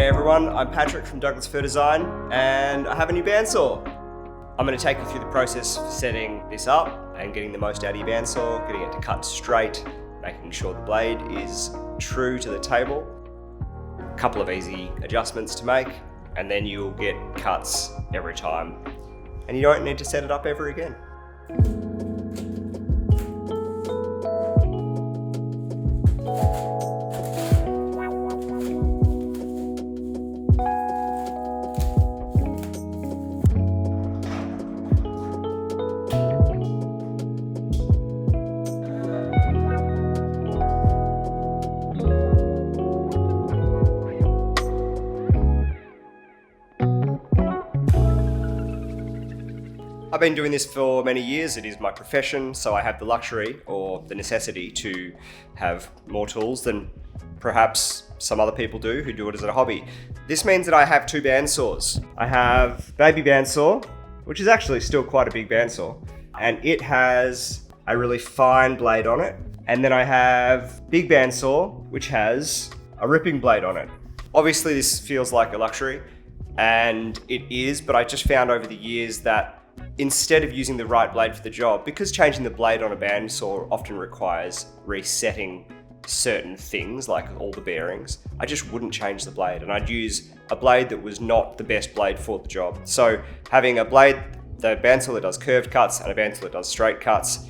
G'day everyone, I'm Patrick from Douglas Fir Design and I have a new bandsaw. I'm going to take you through the process of setting this up and getting the most out of your bandsaw, getting it to cut straight, making sure the blade is true to the table. A couple of easy adjustments to make and then you'll get cuts every time and you don't need to set it up ever again. I've been doing this for many years. It is my profession, so I have the luxury or the necessity to have more tools than perhaps some other people do who do it as a hobby. This means that I have two bandsaws. I have baby bandsaw, which is actually still quite a big bandsaw, and it has a really fine blade on it. And then I have big bandsaw, which has a ripping blade on it. Obviously this feels like a luxury, and it is, but I just found over the years that instead of using the right blade for the job, because changing the blade on a bandsaw often requires resetting certain things like all the bearings, I just wouldn't change the blade and I'd use a blade that was not the best blade for the job. So having a blade, the bandsaw that does curved cuts and a bandsaw that does straight cuts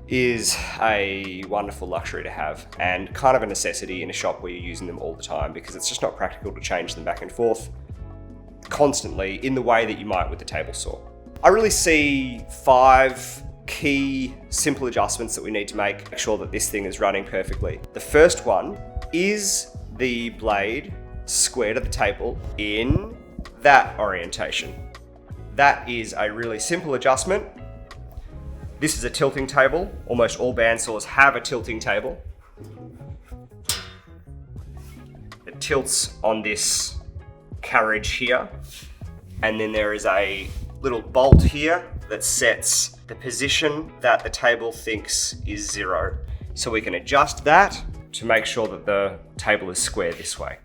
is a wonderful luxury to have and kind of a necessity in a shop where you're using them all the time, because it's just not practical to change them back and forth constantly in the way that you might with the table saw. I really see 5 key simple adjustments that we need to make sure that this thing is running perfectly. The first one is the blade square to the table in that orientation. That is a really simple adjustment. This is a tilting table. Almost all bandsaws have a tilting table. It tilts on this carriage here, and then there is a little bolt here that sets the position that the table thinks is 0. So we can adjust that to make sure that the table is square this way.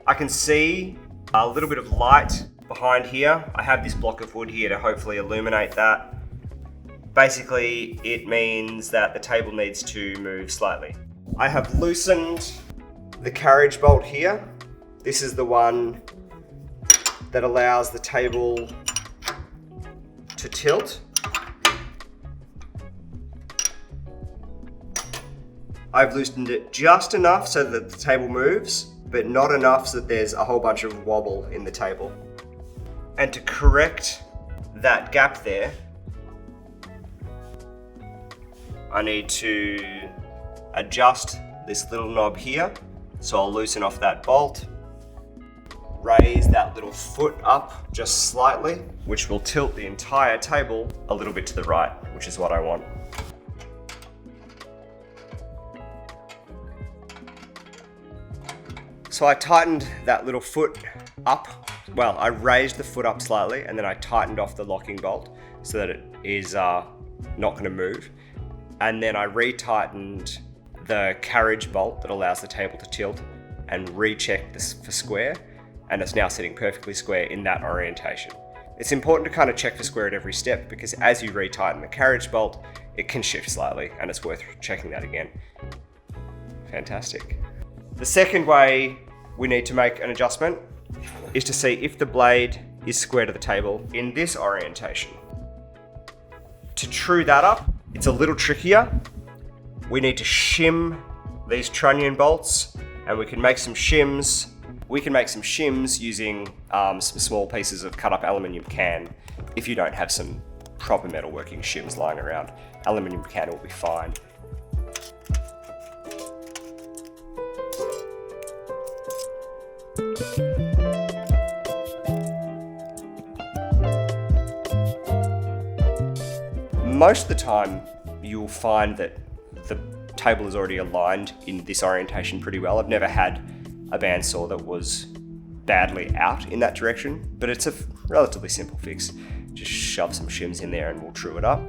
I can see a little bit of light behind here. I have this block of wood here to hopefully illuminate that. Basically, it means that the table needs to move slightly. I have loosened the carriage bolt here. This is the one that allows the table to tilt. I've loosened it just enough so that the table moves, but not enough so that there's a whole bunch of wobble in the table. And to correct that gap there, I need to adjust this little knob here. So I'll loosen off that bolt, raise that little foot up just slightly, which will tilt the entire table a little bit to the right, which is what I want. So I tightened that little foot up. Well, I raised the foot up slightly and then I tightened off the locking bolt so that it is not going to move. And then I retightened the carriage bolt that allows the table to tilt and rechecked this for square. And it's now sitting perfectly square in that orientation. It's important to kind of check for square at every step, because as you retighten the carriage bolt, it can shift slightly and it's worth checking that again. Fantastic. The second way we need to make an adjustment is to see if the blade is square to the table in this orientation. To true that up, it's a little trickier. We need to shim these trunnion bolts, and we can make some shims. We can make some shims using some small pieces of cut up aluminium can. If you don't have some proper metalworking shims lying around, aluminium can will be fine. Most of the time you'll find that the table is already aligned in this orientation pretty well. I've never had a bandsaw that was badly out in that direction, but it's a relatively simple fix. Just shove some shims in there and we'll true it up.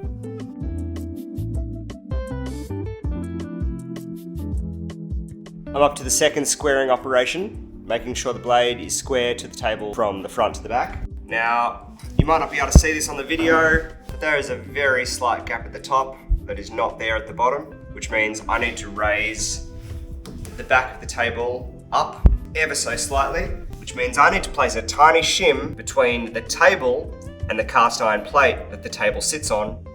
I'm up to the second squaring operation. making sure the blade is square to the table from the front to the back. Now, you might not be able to see this on the video, but there is a very slight gap at the top that is not there at the bottom, which means I need to raise the back of the table up ever so slightly, which means I need to place a tiny shim between the table and the cast iron plate that the table sits on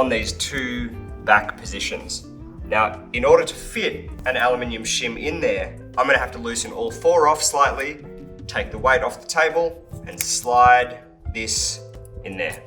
these two back positions. Now, in order to fit an aluminium shim in there, I'm going to have to loosen all four off slightly, take the weight off the table, and slide this in there.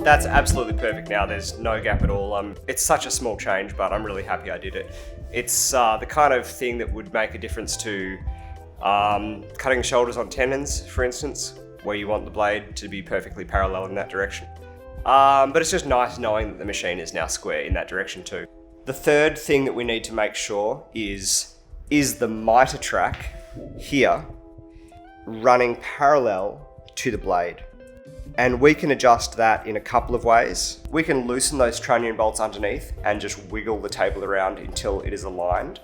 That's absolutely perfect now. There's no gap at all. It's such a small change, but I'm really happy I did it. It's the kind of thing that would make a difference to cutting shoulders on tendons, for instance, where you want the blade to be perfectly parallel in that direction. But it's just nice knowing that the machine is now square in that direction too. The third thing that we need to make sure is the miter track here running parallel to the blade. And we can adjust that in a couple of ways. We can loosen those trunnion bolts underneath and just wiggle the table around until it is aligned.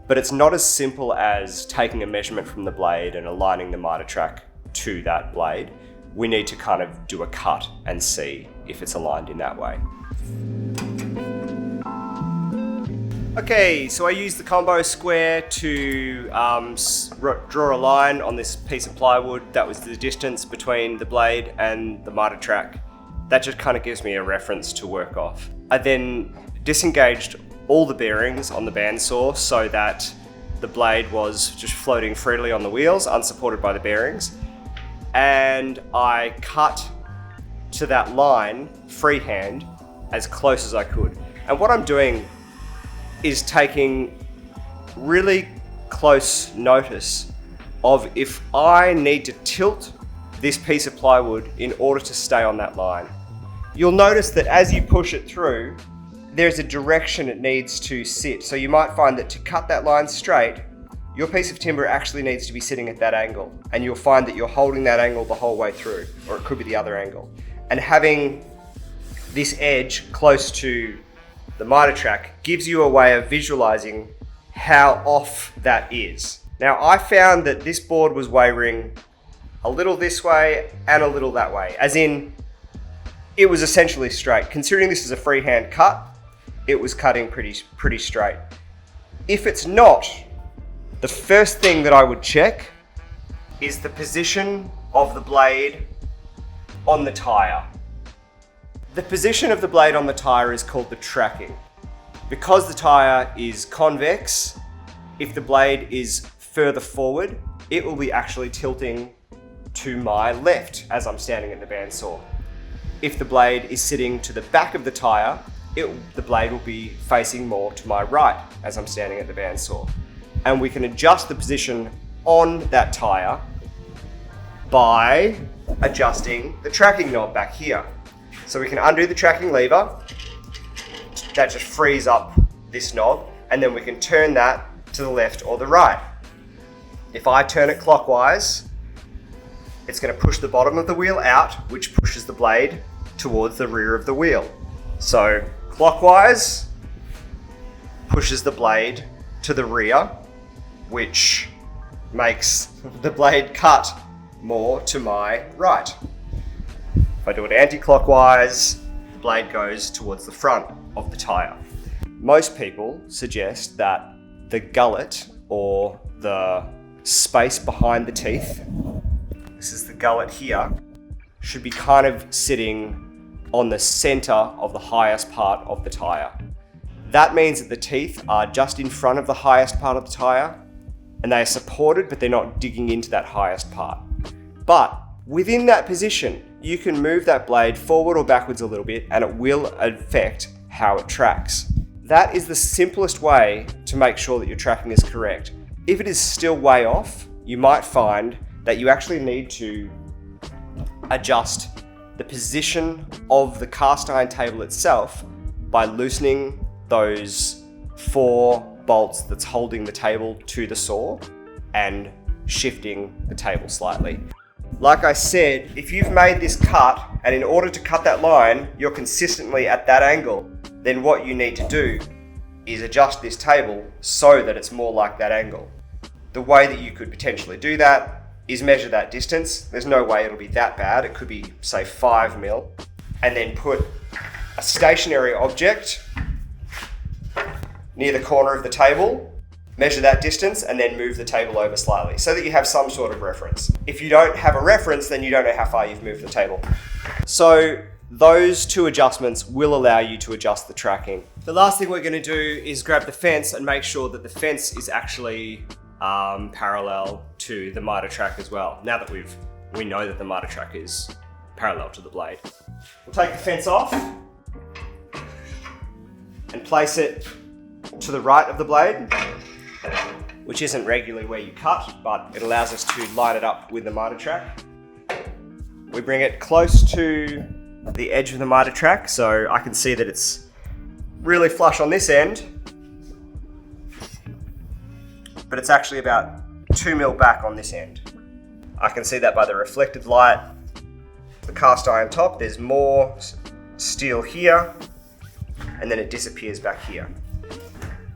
But it's not as simple as taking a measurement from the blade and aligning the miter track to that blade. We need to kind of do a cut and see if it's aligned in that way. Okay, so I used the combo square to draw a line on this piece of plywood. That was the distance between the blade and the miter track. That just kind of gives me a reference to work off. I then disengaged all the bearings on the bandsaw so that the blade was just floating freely on the wheels, unsupported by the bearings. And I cut to that line freehand as close as I could. And what I'm doing is taking really close notice of if I need to tilt this piece of plywood in order to stay on that line. You'll notice that as you push it through, there's a direction it needs to sit. So you might find that to cut that line straight, your piece of timber actually needs to be sitting at that angle, and you'll find that you're holding that angle the whole way through, or it could be the other angle. And having this edge close to the miter track gives you a way of visualizing how off that is. Now, I found that this board was wavering a little this way and a little that way, as in it was essentially straight. Considering this is a freehand cut, it was cutting pretty straight. If it's not, the first thing that I would check is the position of the blade on the tire. The position of the blade on the tire is called the tracking. Because the tire is convex, if the blade is further forward, it will be actually tilting to my left as I'm standing at the bandsaw. If the blade is sitting to the back of the tire, the blade will be facing more to my right as I'm standing at the bandsaw. And we can adjust the position on that tire by adjusting the tracking knob back here. So we can undo the tracking lever, that just frees up this knob, and then we can turn that to the left or the right. If I turn it clockwise, it's going to push the bottom of the wheel out, which pushes the blade towards the rear of the wheel. So clockwise pushes the blade to the rear, which makes the blade cut more to my right. If I do it anti-clockwise, the blade goes towards the front of the tire. Most people suggest that the gullet, or the space behind the teeth, this is the gullet here, should be kind of sitting on the center of the highest part of the tire. That means that the teeth are just in front of the highest part of the tire, and they are supported, but they're not digging into that highest part. But within that position, you can move that blade forward or backwards a little bit and it will affect how it tracks. That is the simplest way to make sure that your tracking is correct. If it is still way off, you might find that you actually need to adjust the position of the cast iron table itself by loosening those 4 bolts that's holding the table to the saw and shifting the table slightly. Like I said, if you've made this cut and in order to cut that line, you're consistently at that angle, then what you need to do is adjust this table so that it's more like that angle. The way that you could potentially do that is measure that distance. There's no way it'll be that bad. It could be, say, 5 mil, and then put a stationary object near the corner of the table, measure that distance, and then move the table over slightly so that you have some sort of reference. If you don't have a reference, then you don't know how far you've moved the table. So those 2 adjustments will allow you to adjust the tracking. The last thing we're going to do is grab the fence and make sure that the fence is actually parallel to the miter track as well. Now that we know that the miter track is parallel to the blade. We'll take the fence off and place it to the right of the blade, which isn't regularly where you cut, but it allows us to line it up with the miter track. We bring it close to the edge of the miter track, so I can see that it's really flush on this end, but it's actually about 2 mil back on this end. I can see that by the reflected light, the cast iron top. There's more steel here, and then it disappears back here.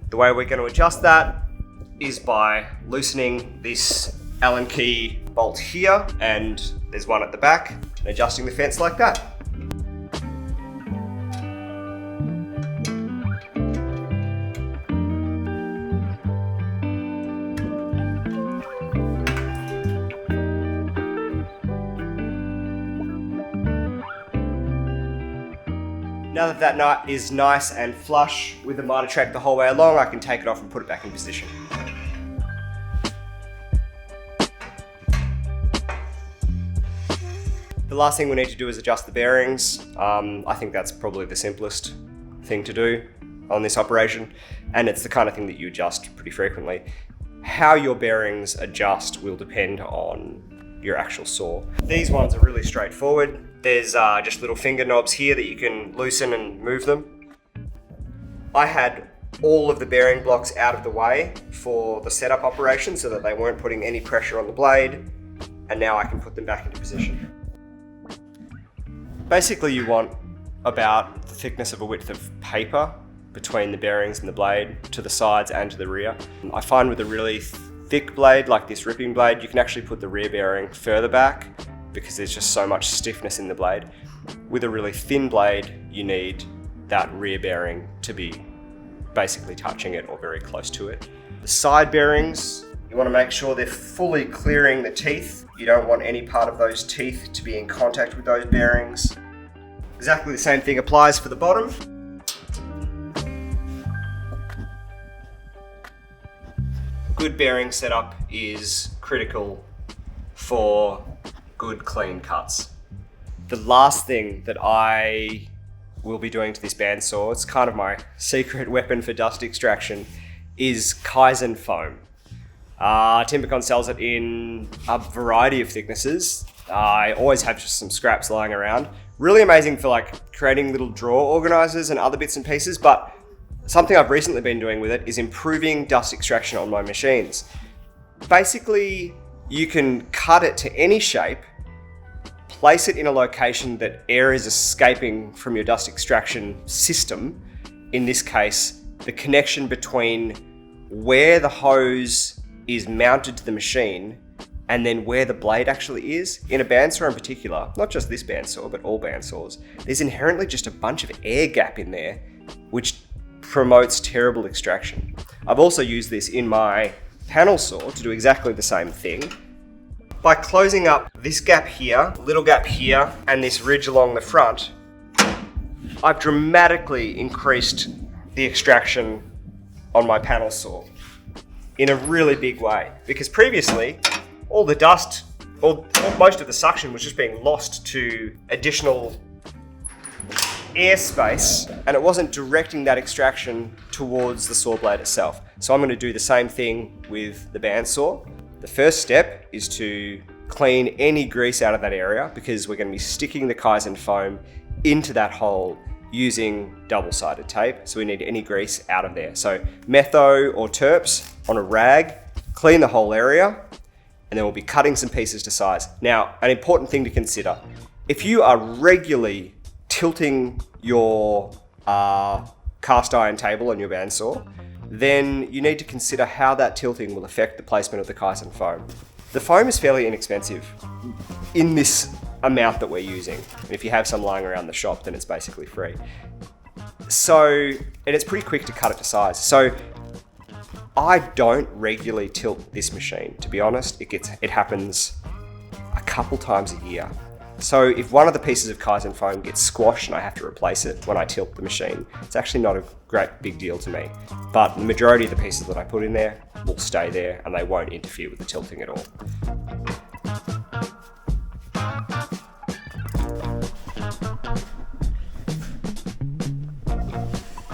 The way we're going to adjust that is by loosening this Allen key bolt here, and there's one at the back, and adjusting the fence like that. Now that that nut is nice and flush with the miter track the whole way along, I can take it off and put it back in position. The last thing we need to do is adjust the bearings. I think that's probably the simplest thing to do on this operation, and it's the kind of thing that you adjust pretty frequently. How your bearings adjust will depend on your actual saw. These ones are really straightforward. There's just little finger knobs here that you can loosen and move them. I had all of the bearing blocks out of the way for the setup operation so that they weren't putting any pressure on the blade, and now I can put them back into position. Basically, you want about the thickness of a width of paper between the bearings and the blade, to the sides and to the rear. I find with a really thick blade like this ripping blade, you can actually put the rear bearing further back because there's just so much stiffness in the blade. With a really thin blade, you need that rear bearing to be basically touching it or very close to it. The side bearings, you want to make sure they're fully clearing the teeth. You don't want any part of those teeth to be in contact with those bearings. Exactly the same thing applies for the bottom. Good bearing setup is critical for good clean cuts. The last thing that I will be doing to this bandsaw, it's kind of my secret weapon for dust extraction, is Kaizen Foam. Timbecon sells it in a variety of thicknesses. I always have just some scraps lying around. Really amazing for like creating little drawer organizers and other bits and pieces, but something I've recently been doing with it is improving dust extraction on my machines. Basically, you can cut it to any shape, place it in a location that air is escaping from your dust extraction system. In this case, the connection between where the hose is mounted to the machine and then where the blade actually is. In a bandsaw in particular, not just this bandsaw, but all bandsaws, there's inherently just a bunch of air gap in there, which promotes terrible extraction. I've also used this in my panel saw to do exactly the same thing. By closing up this gap here, little gap here, and this ridge along the front, I've dramatically increased the extraction on my panel saw in a really big way. Because previously, all the dust or most of the suction was just being lost to additional airspace, and it wasn't directing that extraction towards the saw blade itself. So I'm going to do the same thing with the bandsaw. The first step is to clean any grease out of that area, because we're going to be sticking the Kaizen foam into that hole using double-sided tape. So we need any grease out of there. So metho or terps on a rag, clean the whole area, and then we'll be cutting some pieces to size. Now, an important thing to consider, if you are regularly tilting your cast iron table on your bandsaw, then you need to consider how that tilting will affect the placement of the Kaizen foam. The foam is fairly inexpensive in this amount that we're using. And if you have some lying around the shop, then it's basically free. So, and it's pretty quick to cut it to size. So I don't regularly tilt this machine, to be honest. It happens a couple times a year. So if one of the pieces of Kaizen foam gets squashed and I have to replace it when I tilt the machine, it's actually not a great big deal to me. But the majority of the pieces that I put in there will stay there and they won't interfere with the tilting at all.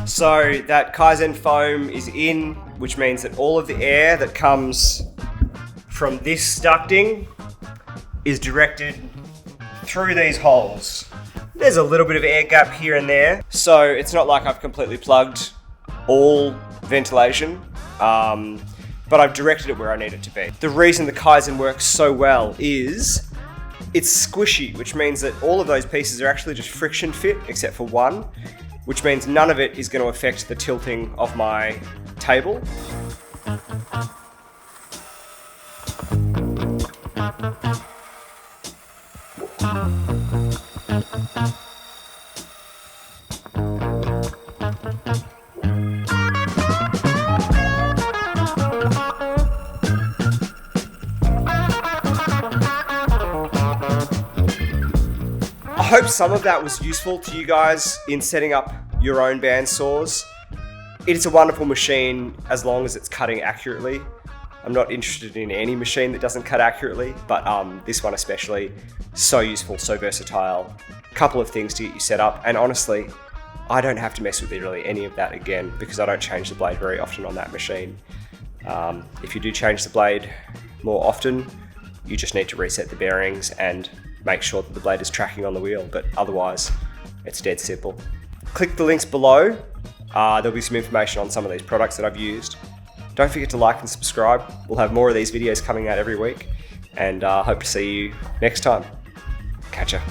So that Kaizen foam is in, which means that all of the air that comes from this ducting is directed through these holes. There's a little bit of air gap here and there, so it's not like I've completely plugged all ventilation, but I've directed it where I need it to be. The reason the Kaizen works so well is it's squishy, which means that all of those pieces are actually just friction fit, except for one, which means none of it is going to affect the tilting of my table. I hope some of that was useful to you guys in setting up your own bandsaws. It's a wonderful machine as long as it's cutting accurately. I'm not interested in any machine that doesn't cut accurately, but this one especially, so useful, so versatile. A couple of things to get you set up, and honestly, I don't have to mess with literally any of that again because I don't change the blade very often on that machine. If you do change the blade more often, you just need to reset the bearings and make sure that the blade is tracking on the wheel, but otherwise, it's dead simple. Click the links below. There'll be some information on some of these products that I've used. Don't forget to like and subscribe. We'll have more of these videos coming out every week, and hope to see you next time. Catch ya.